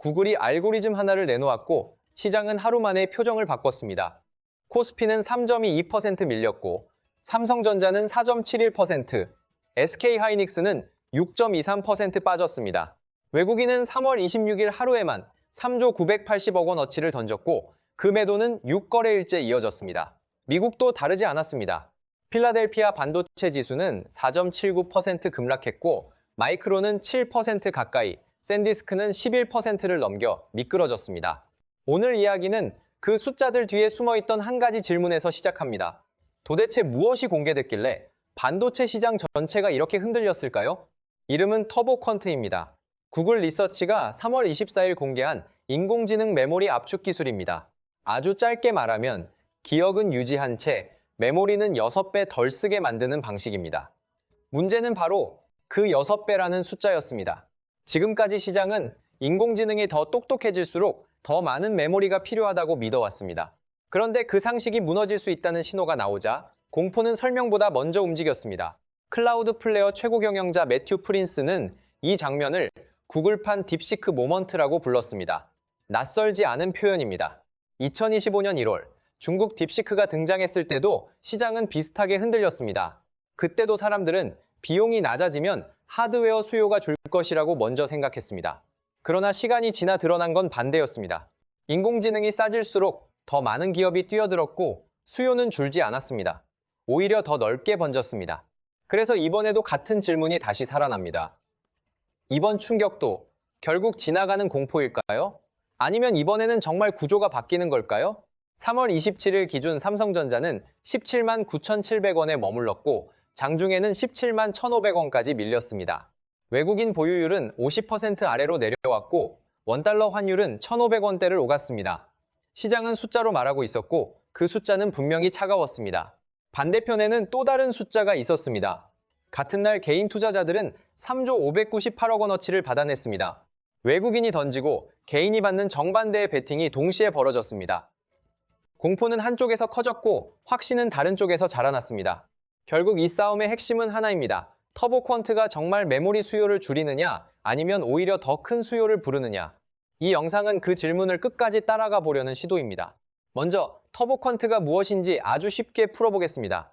구글이 알고리즘 하나를 내놓았고 시장은 하루 만에 표정을 바꿨습니다. 코스피는 3.22% 밀렸고 삼성전자는 4.71%, SK하이닉스는 6.23% 빠졌습니다. 외국인은 3월 26일 하루에만 3조 980억 원어치를 던졌고 그 매도는 6거래일째 이어졌습니다. 미국도 다르지 않았습니다. 필라델피아 반도체 지수는 4.79% 급락했고 마이크론은 7% 가까이, 샌디스크는 11%를 넘겨 미끄러졌습니다. 오늘 이야기는 그 숫자들 뒤에 숨어있던 한 가지 질문에서 시작합니다. 도대체 무엇이 공개됐길래 반도체 시장 전체가 이렇게 흔들렸을까요? 이름은 터보퀀트입니다. 구글 리서치가 3월 24일 공개한 인공지능 메모리 압축 기술입니다. 아주 짧게 말하면 기억은 유지한 채 메모리는 6배 덜 쓰게 만드는 방식입니다. 문제는 바로 그 6배라는 숫자였습니다. 지금까지 시장은 인공지능이 더 똑똑해질수록 더 많은 메모리가 필요하다고 믿어왔습니다. 그런데 그 상식이 무너질 수 있다는 신호가 나오자 공포는 설명보다 먼저 움직였습니다. 클라우드 플레어 최고 경영자 매튜 프린스는 이 장면을 구글판 딥시크 모먼트라고 불렀습니다. 낯설지 않은 표현입니다. 2025년 1월 중국 딥시크가 등장했을 때도 시장은 비슷하게 흔들렸습니다. 그때도 사람들은 비용이 낮아지면 하드웨어 수요가 줄 것이라고 먼저 생각했습니다. 그러나 시간이 지나 드러난 건 반대였습니다. 인공지능이 싸질수록 더 많은 기업이 뛰어들었고 수요는 줄지 않았습니다. 오히려 더 넓게 번졌습니다. 그래서 이번에도 같은 질문이 다시 살아납니다. 이번 충격도 결국 지나가는 공포일까요? 아니면 이번에는 정말 구조가 바뀌는 걸까요? 3월 27일 기준 삼성전자는 17만 9,700원에 머물렀고 장중에는 17만 1,500원까지 밀렸습니다. 외국인 보유율은 50% 아래로 내려왔고 원달러 환율은 1,500원대를 오갔습니다. 시장은 숫자로 말하고 있었고 그 숫자는 분명히 차가웠습니다. 반대편에는 또 다른 숫자가 있었습니다. 같은 날 개인 투자자들은 3조 598억 원어치를 받아냈습니다. 외국인이 던지고 개인이 받는 정반대의 베팅이 동시에 벌어졌습니다. 공포는 한쪽에서 커졌고 확신은 다른 쪽에서 자라났습니다. 결국 이 싸움의 핵심은 하나입니다. 터보퀀트가 정말 메모리 수요를 줄이느냐 아니면 오히려 더 큰 수요를 부르느냐. 이 영상은 그 질문을 끝까지 따라가 보려는 시도입니다. 먼저 터보퀀트가 무엇인지 아주 쉽게 풀어보겠습니다.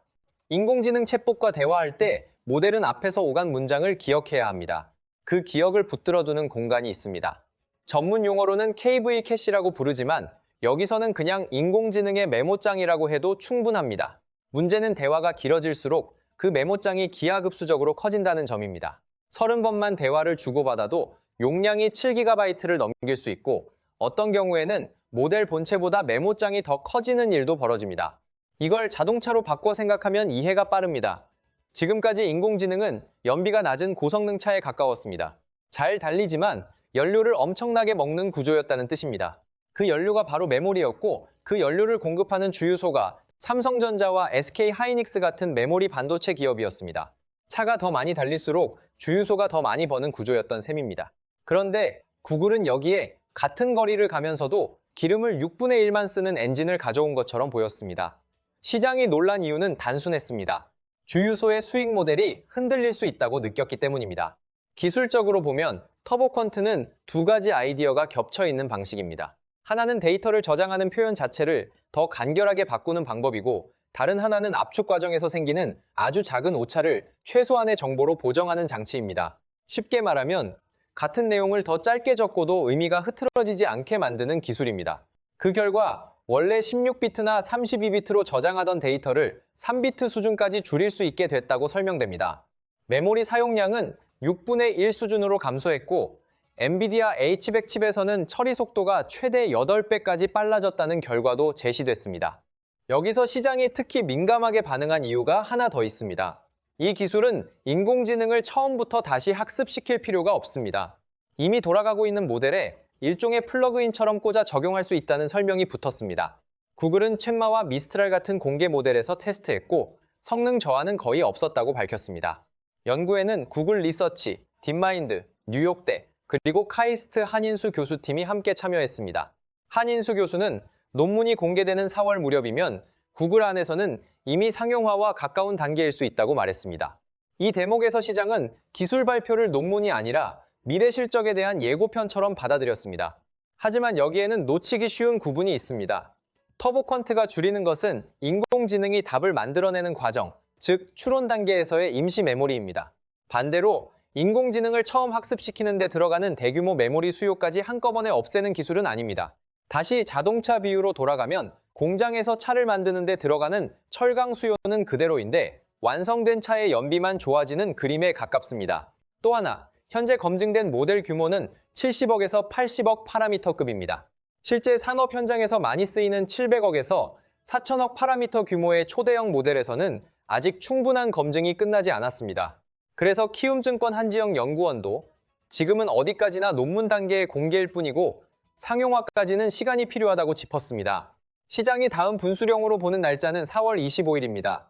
인공지능 챗봇과 대화할 때 모델은 앞에서 오간 문장을 기억해야 합니다. 그 기억을 붙들어두는 공간이 있습니다. 전문 용어로는 KV 캐시라고 부르지만 여기서는 그냥 인공지능의 메모장이라고 해도 충분합니다. 문제는 대화가 길어질수록 그 메모장이 기하급수적으로 커진다는 점입니다. 30번만 대화를 주고받아도 용량이 7GB를 넘길 수 있고 어떤 경우에는 모델 본체보다 메모장이 더 커지는 일도 벌어집니다. 이걸 자동차로 바꿔 생각하면 이해가 빠릅니다. 지금까지 인공지능은 연비가 낮은 고성능 차에 가까웠습니다. 잘 달리지만 연료를 엄청나게 먹는 구조였다는 뜻입니다. 그 연료가 바로 메모리였고 그 연료를 공급하는 주유소가 삼성전자와 SK하이닉스 같은 메모리 반도체 기업이었습니다. 차가 더 많이 달릴수록 주유소가 더 많이 버는 구조였던 셈입니다. 그런데 구글은 여기에 같은 거리를 가면서도 기름을 6분의 1만 쓰는 엔진을 가져온 것처럼 보였습니다. 시장이 놀란 이유는 단순했습니다. 주유소의 수익 모델이 흔들릴 수 있다고 느꼈기 때문입니다. 기술적으로 보면 터보퀀트는 두 가지 아이디어가 겹쳐 있는 방식입니다. 하나는 데이터를 저장하는 표현 자체를 더 간결하게 바꾸는 방법이고 다른 하나는 압축 과정에서 생기는 아주 작은 오차를 최소한의 정보로 보정하는 장치입니다. 쉽게 말하면 같은 내용을 더 짧게 적고도 의미가 흐트러지지 않게 만드는 기술입니다. 그 결과 원래 16비트나 32비트로 저장하던 데이터를 3비트 수준까지 줄일 수 있게 됐다고 설명됩니다. 메모리 사용량은 6분의 1 수준으로 감소했고 엔비디아 H100 칩에서는 처리 속도가 최대 8배까지 빨라졌다는 결과도 제시됐습니다. 여기서 시장이 특히 민감하게 반응한 이유가 하나 더 있습니다. 이 기술은 인공지능을 처음부터 다시 학습시킬 필요가 없습니다. 이미 돌아가고 있는 모델에 일종의 플러그인처럼 꽂아 적용할 수 있다는 설명이 붙었습니다. 구글은 챗마와 미스트랄 같은 공개 모델에서 테스트했고 성능 저하는 거의 없었다고 밝혔습니다. 연구에는 구글 리서치, 딥마인드, 뉴욕대, 그리고 카이스트 한인수 교수팀이 함께 참여했습니다. 한인수 교수는 논문이 공개되는 4월 무렵이면 구글 안에서는 이미 상용화와 가까운 단계일 수 있다고 말했습니다. 이 대목에서 시장은 기술 발표를 논문이 아니라 미래 실적에 대한 예고편처럼 받아들였습니다. 하지만 여기에는 놓치기 쉬운 구분이 있습니다. 터보퀀트가 줄이는 것은 인공지능이 답을 만들어내는 과정, 즉 추론 단계에서의 임시 메모리입니다. 반대로 인공지능을 처음 학습시키는 데 들어가는 대규모 메모리 수요까지 한꺼번에 없애는 기술은 아닙니다. 다시 자동차 비유로 돌아가면 공장에서 차를 만드는 데 들어가는 철강 수요는 그대로인데 완성된 차의 연비만 좋아지는 그림에 가깝습니다. 또 하나, 현재 검증된 모델 규모는 70억에서 80억 파라미터급입니다. 실제 산업 현장에서 많이 쓰이는 700억에서 4천억 파라미터 규모의 초대형 모델에서는 아직 충분한 검증이 끝나지 않았습니다. 그래서 키움증권 한지영 연구원도 지금은 어디까지나 논문 단계의 공개일 뿐이고 상용화까지는 시간이 필요하다고 짚었습니다. 시장이 다음 분수령으로 보는 날짜는 4월 25일입니다.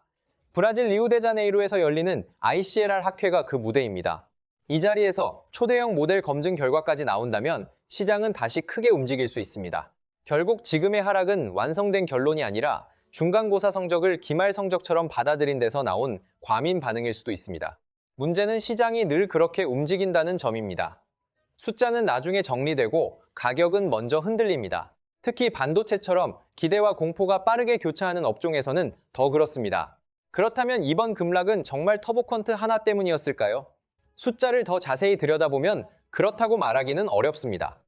브라질 리우데자네이루에서 열리는 ICLR 학회가 그 무대입니다. 이 자리에서 초대형 모델 검증 결과까지 나온다면 시장은 다시 크게 움직일 수 있습니다. 결국 지금의 하락은 완성된 결론이 아니라 중간고사 성적을 기말 성적처럼 받아들인 데서 나온 과민 반응일 수도 있습니다. 문제는 시장이 늘 그렇게 움직인다는 점입니다. 숫자는 나중에 정리되고 가격은 먼저 흔들립니다. 특히 반도체처럼 기대와 공포가 빠르게 교차하는 업종에서는 더 그렇습니다. 그렇다면 이번 급락은 정말 터보퀀트 하나 때문이었을까요? 숫자를 더 자세히 들여다보면 그렇다고 말하기는 어렵습니다.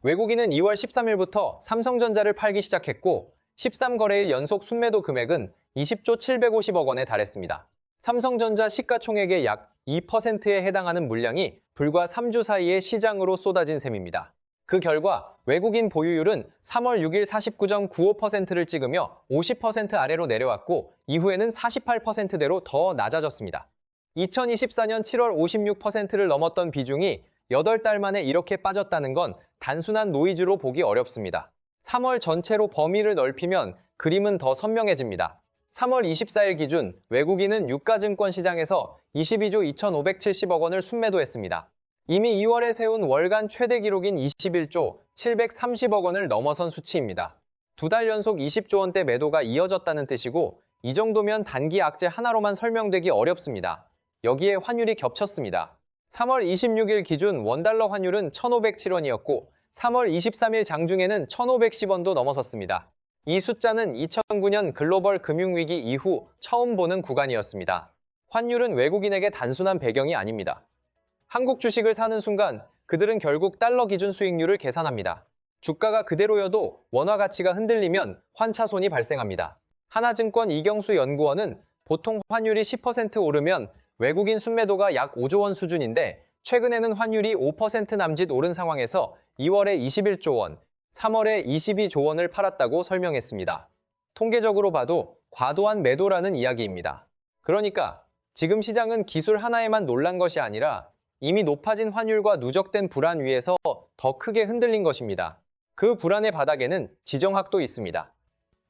외국인은 2월 13일부터 삼성전자를 팔기 시작했고 13거래일 연속 순매도 금액은 20조 750억 원에 달했습니다. 삼성전자 시가총액의 약 2%에 해당하는 물량이 불과 3주 사이에 시장으로 쏟아진 셈입니다. 그 결과 외국인 보유율은 3월 6일 49.95%를 찍으며 50% 아래로 내려왔고 이후에는 48%대로 더 낮아졌습니다. 2024년 7월 56%를 넘었던 비중이 8달 만에 이렇게 빠졌다는 건 단순한 노이즈로 보기 어렵습니다. 3월 전체로 범위를 넓히면 그림은 더 선명해집니다. 3월 24일 기준 외국인은 유가증권 시장에서 22조 2,570억 원을 순매도했습니다. 이미 2월에 세운 월간 최대 기록인 21조 730억 원을 넘어선 수치입니다. 2달 연속 20조 원대 매도가 이어졌다는 뜻이고 이 정도면 단기 악재 하나로만 설명되기 어렵습니다. 여기에 환율이 겹쳤습니다. 3월 26일 기준 원달러 환율은 1,507원이었고 3월 23일 장중에는 1,510원도 넘어섰습니다. 이 숫자는 2009년 글로벌 금융위기 이후 처음 보는 구간이었습니다. 환율은 외국인에게 단순한 배경이 아닙니다. 한국 주식을 사는 순간 그들은 결국 달러 기준 수익률을 계산합니다. 주가가 그대로여도 원화 가치가 흔들리면 환차손이 발생합니다. 하나증권 이경수 연구원은 보통 환율이 10% 오르면 외국인 순매도가 약 5조 원 수준인데 최근에는 환율이 5% 남짓 오른 상황에서 2월에 21조 원, 3월에 22조 원을 팔았다고 설명했습니다. 통계적으로 봐도 과도한 매도라는 이야기입니다. 그러니까 지금 시장은 기술 하나에만 놀란 것이 아니라 이미 높아진 환율과 누적된 불안 위에서 더 크게 흔들린 것입니다. 그 불안의 바닥에는 지정학도 있습니다.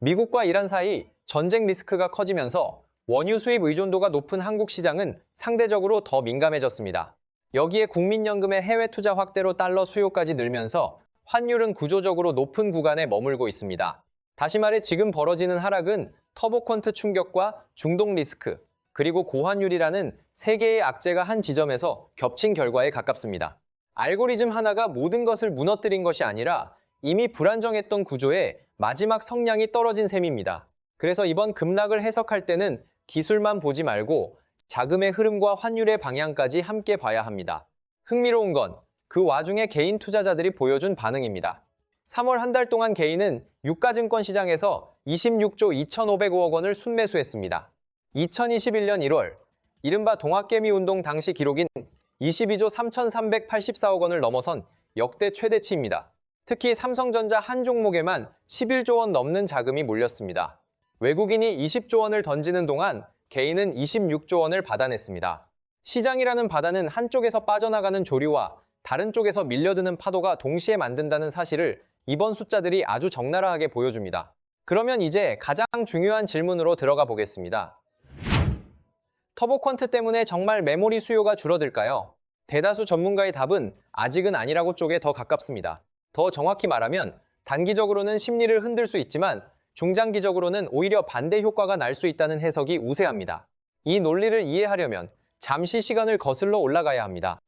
미국과 이란 사이 전쟁 리스크가 커지면서 원유 수입 의존도가 높은 한국 시장은 상대적으로 더 민감해졌습니다. 여기에 국민연금의 해외 투자 확대로 달러 수요까지 늘면서 환율은 구조적으로 높은 구간에 머물고 있습니다. 다시 말해 지금 벌어지는 하락은 터보퀀트 충격과 중동 리스크, 그리고 고환율이라는 세 개의 악재가 한 지점에서 겹친 결과에 가깝습니다. 알고리즘 하나가 모든 것을 무너뜨린 것이 아니라 이미 불안정했던 구조에 마지막 성량이 떨어진 셈입니다. 그래서 이번 급락을 해석할 때는 기술만 보지 말고 자금의 흐름과 환율의 방향까지 함께 봐야 합니다. 흥미로운 건 그 와중에 개인 투자자들이 보여준 반응입니다. 3월 한 달 동안 개인은 유가증권 시장에서 26조 2,505억 원을 순매수했습니다. 2021년 1월, 이른바 동학개미 운동 당시 기록인 22조 3,384억 원을 넘어선 역대 최대치입니다. 특히 삼성전자 한 종목에만 11조 원 넘는 자금이 몰렸습니다. 외국인이 20조 원을 던지는 동안 개인은 26조 원을 받아냈습니다. 시장이라는 바다는 한쪽에서 빠져나가는 조류와 다른 쪽에서 밀려드는 파도가 동시에 만든다는 사실을 이번 숫자들이 아주 적나라하게 보여줍니다. 그러면 이제 가장 중요한 질문으로 들어가 보겠습니다. 터보퀀트 때문에 정말 메모리 수요가 줄어들까요? 대다수 전문가의 답은 아직은 아니라고 쪽에 더 가깝습니다. 더 정확히 말하면 단기적으로는 심리를 흔들 수 있지만 중장기적으로는 오히려 반대 효과가 날 수 있다는 해석이 우세합니다. 이 논리를 이해하려면 잠시 시간을 거슬러 올라가야 합니다.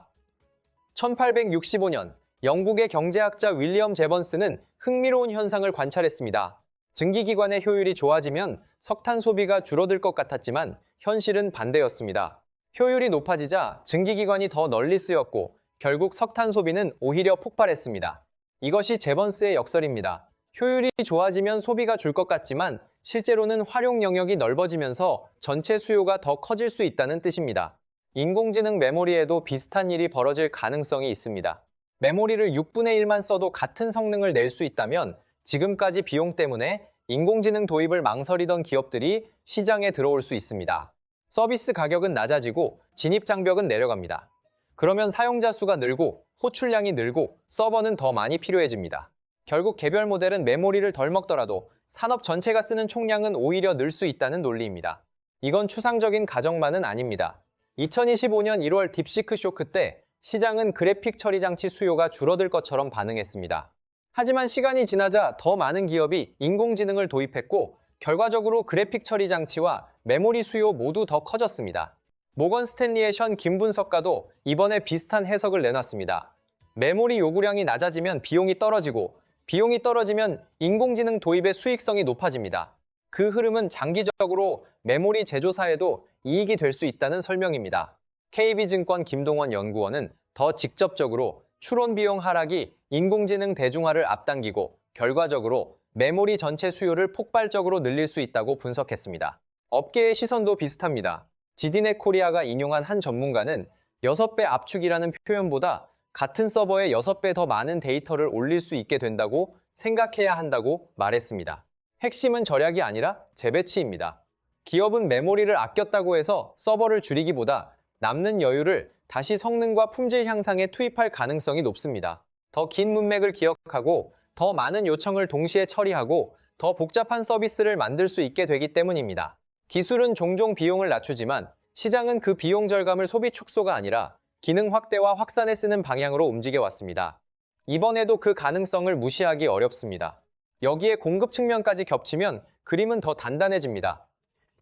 1865년 영국의 경제학자 윌리엄 제번스는 흥미로운 현상을 관찰했습니다. 증기기관의 효율이 좋아지면 석탄 소비가 줄어들 것 같았지만 현실은 반대였습니다. 효율이 높아지자 증기기관이 더 널리 쓰였고 결국 석탄 소비는 오히려 폭발했습니다. 이것이 제번스의 역설입니다. 효율이 좋아지면 소비가 줄 것 같지만 실제로는 활용 영역이 넓어지면서 전체 수요가 더 커질 수 있다는 뜻입니다. 인공지능 메모리에도 비슷한 일이 벌어질 가능성이 있습니다. 메모리를 6분의 1만 써도 같은 성능을 낼 수 있다면 지금까지 비용 때문에 인공지능 도입을 망설이던 기업들이 시장에 들어올 수 있습니다. 서비스 가격은 낮아지고 진입 장벽은 내려갑니다. 그러면 사용자 수가 늘고 호출량이 늘고 서버는 더 많이 필요해집니다. 결국 개별 모델은 메모리를 덜 먹더라도 산업 전체가 쓰는 총량은 오히려 늘 수 있다는 논리입니다. 이건 추상적인 가정만은 아닙니다. 2025년 1월 딥시크 쇼크 때 시장은 그래픽 처리 장치 수요가 줄어들 것처럼 반응했습니다. 하지만 시간이 지나자 더 많은 기업이 인공지능을 도입했고 결과적으로 그래픽 처리 장치와 메모리 수요 모두 더 커졌습니다. 모건 스탠리의 션 김 분석가도 이번에 비슷한 해석을 내놨습니다. 메모리 요구량이 낮아지면 비용이 떨어지고 비용이 떨어지면 인공지능 도입의 수익성이 높아집니다. 그 흐름은 장기적으로 메모리 제조사에도 이익이 될 수 있다는 설명입니다. KB증권 김동원 연구원은 더 직접적으로 추론 비용 하락이 인공지능 대중화를 앞당기고 결과적으로 메모리 전체 수요를 폭발적으로 늘릴 수 있다고 분석했습니다. 업계의 시선도 비슷합니다. 지디넷 코리아가 인용한 한 전문가는 6배 압축이라는 표현보다 같은 서버에 6배 더 많은 데이터를 올릴 수 있게 된다고 생각해야 한다고 말했습니다. 핵심은 절약이 아니라 재배치입니다. 기업은 메모리를 아꼈다고 해서 서버를 줄이기보다 남는 여유를 다시 성능과 품질 향상에 투입할 가능성이 높습니다. 더 긴 문맥을 기억하고 더 많은 요청을 동시에 처리하고 더 복잡한 서비스를 만들 수 있게 되기 때문입니다. 기술은 종종 비용을 낮추지만 시장은 그 비용 절감을 소비 축소가 아니라 기능 확대와 확산에 쓰는 방향으로 움직여 왔습니다. 이번에도 그 가능성을 무시하기 어렵습니다. 여기에 공급 측면까지 겹치면 그림은 더 단단해집니다.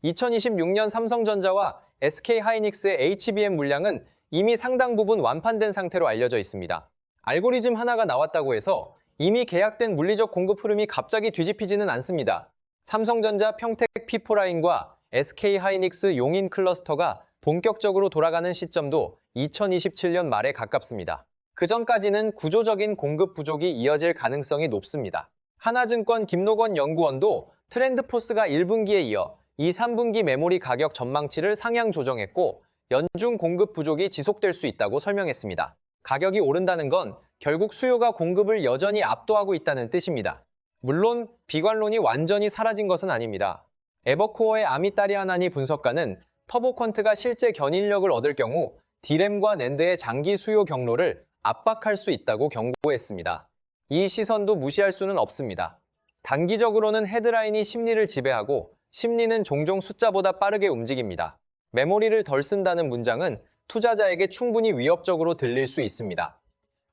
2026년 삼성전자와 SK하이닉스의 HBM 물량은 이미 상당 부분 완판된 상태로 알려져 있습니다. 알고리즘 하나가 나왔다고 해서 이미 계약된 물리적 공급 흐름이 갑자기 뒤집히지는 않습니다. 삼성전자 평택 P4라인과 SK하이닉스 용인 클러스터가 본격적으로 돌아가는 시점도 2027년 말에 가깝습니다. 그 전까지는 구조적인 공급 부족이 이어질 가능성이 높습니다. 하나증권 김노건 연구원도 트렌드포스가 1분기에 이어 2, 3분기 메모리 가격 전망치를 상향 조정했고 연중 공급 부족이 지속될 수 있다고 설명했습니다. 가격이 오른다는 건 결국 수요가 공급을 여전히 압도하고 있다는 뜻입니다. 물론 비관론이 완전히 사라진 것은 아닙니다. 에버코어의 아미타리아나니 분석가는 터보퀀트가 실제 견인력을 얻을 경우 D램과 낸드의 장기 수요 경로를 압박할 수 있다고 경고했습니다. 이 시선도 무시할 수는 없습니다. 단기적으로는 헤드라인이 심리를 지배하고 심리는 종종 숫자보다 빠르게 움직입니다. 메모리를 덜 쓴다는 문장은 투자자에게 충분히 위협적으로 들릴 수 있습니다.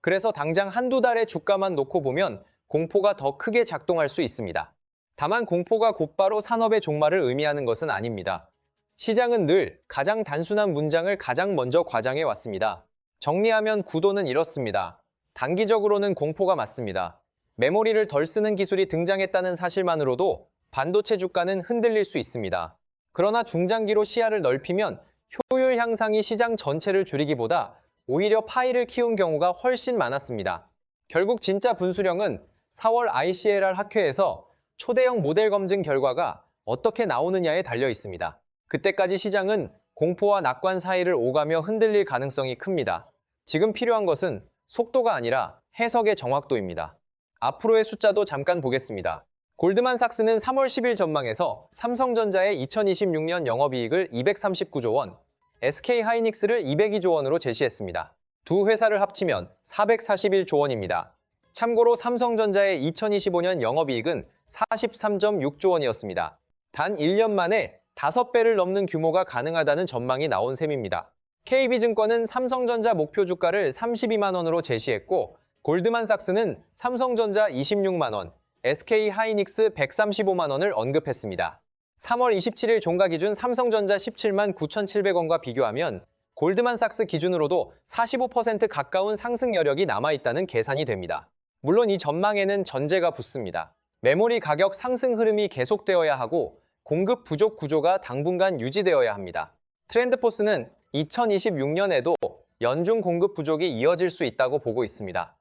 그래서 당장 한두 달의 주가만 놓고 보면 공포가 더 크게 작동할 수 있습니다. 다만 공포가 곧바로 산업의 종말을 의미하는 것은 아닙니다. 시장은 늘 가장 단순한 문장을 가장 먼저 과장해 왔습니다. 정리하면 구도는 이렇습니다. 단기적으로는 공포가 맞습니다. 메모리를 덜 쓰는 기술이 등장했다는 사실만으로도 반도체 주가는 흔들릴 수 있습니다. 그러나 중장기로 시야를 넓히면 효율 향상이 시장 전체를 줄이기보다 오히려 파이를 키운 경우가 훨씬 많았습니다. 결국 진짜 분수령은 4월 ICLR 학회에서 초대형 모델 검증 결과가 어떻게 나오느냐에 달려 있습니다. 그때까지 시장은 공포와 낙관 사이를 오가며 흔들릴 가능성이 큽니다. 지금 필요한 것은 속도가 아니라 해석의 정확도입니다. 앞으로의 숫자도 잠깐 보겠습니다. 골드만삭스는 3월 10일 전망에서 삼성전자의 2026년 영업이익을 239조 원, SK하이닉스를 202조 원으로 제시했습니다. 두 회사를 합치면 441조 원입니다. 참고로 삼성전자의 2025년 영업이익은 43.6조 원이었습니다. 단 1년 만에 5배를 넘는 규모가 가능하다는 전망이 나온 셈입니다. KB증권은 삼성전자 목표 주가를 32만 원으로 제시했고 골드만삭스는 삼성전자 26만 원, SK하이닉스 135만 원을 언급했습니다. 3월 27일 종가 기준 삼성전자 17만 9,700원과 비교하면 골드만삭스 기준으로도 45% 가까운 상승 여력이 남아있다는 계산이 됩니다. 물론 이 전망에는 전제가 붙습니다. 메모리 가격 상승 흐름이 계속되어야 하고 공급 부족 구조가 당분간 유지되어야 합니다. 트렌드포스는 2026년에도 연중 공급 부족이 이어질 수 있다고 보고 있습니다.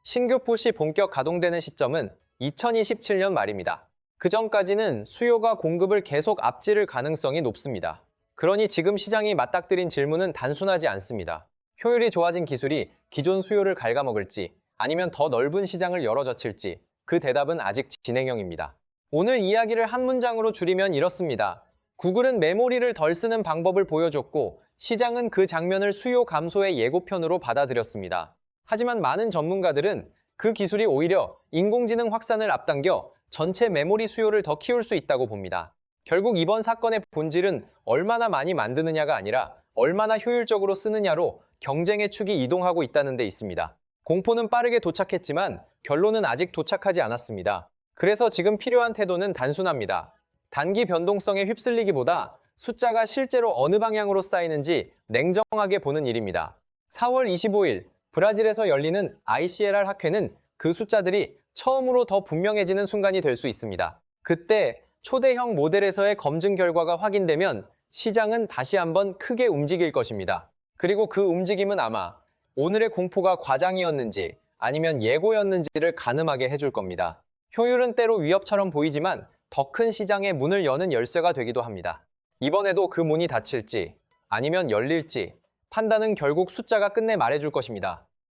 신규 풋이 본격 가동되는 시점은 2027년 말입니다. 그 전까지는 수요가 공급을 계속 앞지를 가능성이 높습니다. 그러니 지금 시장이 맞닥뜨린 질문은 단순하지 않습니다. 효율이 좋아진 기술이 기존 수요를 갉아먹을지 아니면 더 넓은 시장을 열어젖힐지 그 대답은 아직 진행형입니다. 오늘 이야기를 한 문장으로 줄이면 이렇습니다. 구글은 메모리를 덜 쓰는 방법을 보여줬고 시장은 그 장면을 수요 감소의 예고편으로 받아들였습니다. 하지만 많은 전문가들은 그 기술이 오히려 인공지능 확산을 앞당겨 전체 메모리 수요를 더 키울 수 있다고 봅니다. 결국 이번 사건의 본질은 얼마나 많이 만드느냐가 아니라 얼마나 효율적으로 쓰느냐로 경쟁의 축이 이동하고 있다는 데 있습니다. 공포는 빠르게 도착했지만 결론은 아직 도착하지 않았습니다. 그래서 지금 필요한 태도는 단순합니다. 단기 변동성에 휩쓸리기보다 숫자가 실제로 어느 방향으로 쌓이는지 냉정하게 보는 일입니다. 4월 25일 브라질에서 열리는 ICLR 학회는 그 숫자들이 처음으로 더 분명해지는 순간이 될 수 있습니다. 그때 초대형 모델에서의 검증 결과가 확인되면 시장은 다시 한번 크게 움직일 것입니다. 그리고 그 움직임은 아마 오늘의 공포가 과장이었는지 아니면 예고였는지를 가늠하게 해줄 겁니다. 효율은 때로 위협처럼 보이지만 더 큰 시장의 문을 여는 열쇠가 되기도 합니다. 이번에도 그 문이 닫힐지 아니면 열릴지 판단은 결국 숫자가 끝내 말해줄 것입니다.